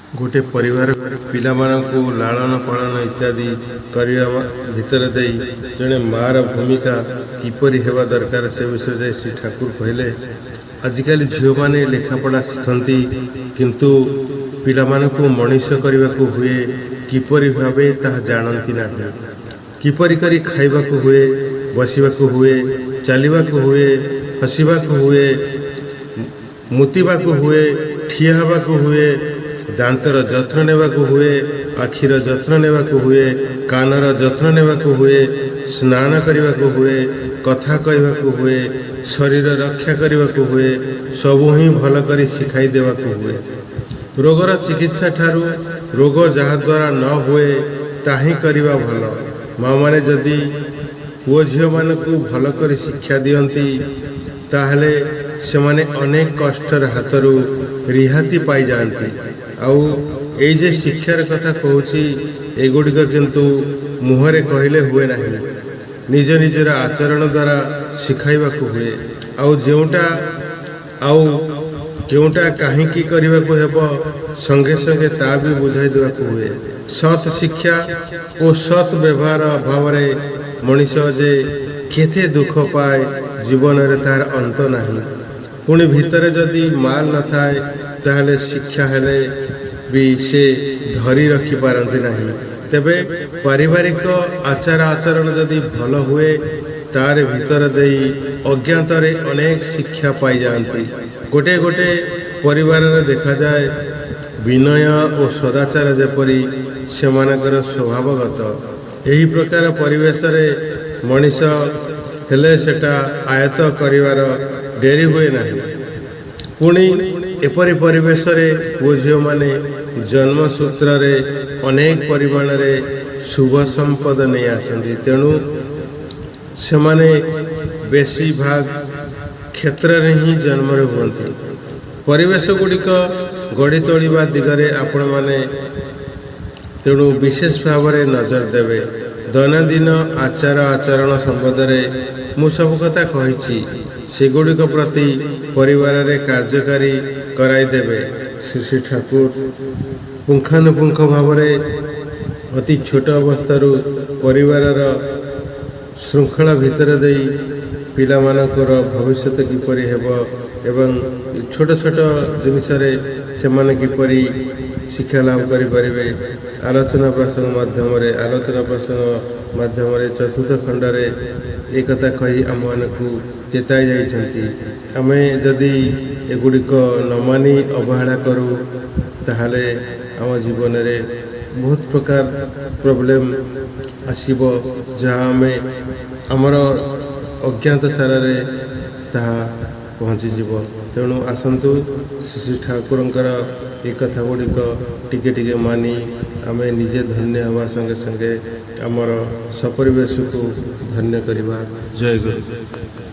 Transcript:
गोटे परिवार पिलामानंकु लालन पालन इत्यादि करने भितर दे जड़े मार भूमिका किपरि हेबा दरकार से विषय श्री ठाकुर कहले। आजिकल झील मैंने लेखापढ़ा शिखती किंतु पिलामानंकु मनीष करने को हुए किपरि भावे ताहा जानती नहीं। किपरि करी खाइबाकु हुए, बसिबाकु हुए, चलिबाकु हुए, हसिबाकु हुए, मुतिबाकु हुए, ठिया हेबाकु हुए, दांतर जत्न नेबाकु हुए, आखिर जत्न नेबाकु हुए, कानर जत्न नेबाकु हुए, स्नान करबाकु हुए, कथा कहबाकु हुए, शरीर रक्षा करबाकु हुए, सबु ही भल करी सिखाई देबाकु हुए। रोगर चिकित्सा ठारू रोग जहा द्वारा न हुए ताही करिबा भल। माँ माने जदि पुओ झील मानकु भल करी शिक्षा दियंती ताहले सेमाने अनेक कष्टर हाथरू रिहाती पाई जाती। आउ ए जे शिक्षार कथा कहूची एगुड़िक किंतु मुहरे कहले हुए नहीं, निज निजर आचरण द्वारा शिखाइबाकु हुए। आउ जेउटा आउ केउटा काहींकी करबाकु हेबो संगे संगे ता भी बुझाई देबाकु हुए। सत शिक्षा और सत व्यवहार अभाव मनीष जे केते दुख पाए जीवन रे तार अंत नहीं। पुणी भितर जदि माल न थाए ताहले शिक्षा हेले भी से धरी रखी पारती नहीं। तेबे पारिवारिक आचार आचरण जदि भल हुए तार भितर देई अज्ञात रे अनेक शिक्षा पाई जाती। गोटे गोटे परिवार रे देखा जाए विनय और सदाचार जेपरी सेमानकर स्वभावगत यही प्रकार परिवेश रे मनीष हेले सेटा आयत्त करिवार डेरी हुए नहीं। पुणी एपरी परिवेश रे पुओ झील माने जन्म सूत्र रे अनेक परिमाण रे शुभ संपद नहीं आसती। तेणु सेमाने बेसी भाग क्षेत्र रे ही जन्म हुंती। परिवेश गुड़िक गढ़ी तोलिबा दिगरे आपण माने तेणु विशेष भाव में नजर देवे। दैनंदिन आचार आचरण संबंध में मु सब कथा कही सेगुड़िक प्रति परिवार रे कार्यकारी कराई देवे। श्री श्री ठाकुर पुंखानुपुंख भाव में अति छोट अवस्थारू परिवार श्रृंखला भितर दे पिलामानकर भविष्य किपरि हेबो एवं छोट छोट जिनिस से माने किपरि शिक्षा लाभ करें आलोचना प्रसंग माध्यम चतुर्थ खंड एक कथा कही आम मानकु चेताई जाइछंती। आमे जदि एगुड़िक न मानी अवहेला करूँ ताहले आम जीवन रे बहुत प्रकार प्रॉब्लम आसीबो जहाँ आमे आमर अज्ञात सारे ताहा पहुँची जीव। तेणु आसतु श्री ठाकुरंकर ये कथा गुड़िक टिके टिके मानी आमे निजे धन्य हवा संगे संगे आमर सपरिवेश को धन्य करवा। जय गुरु।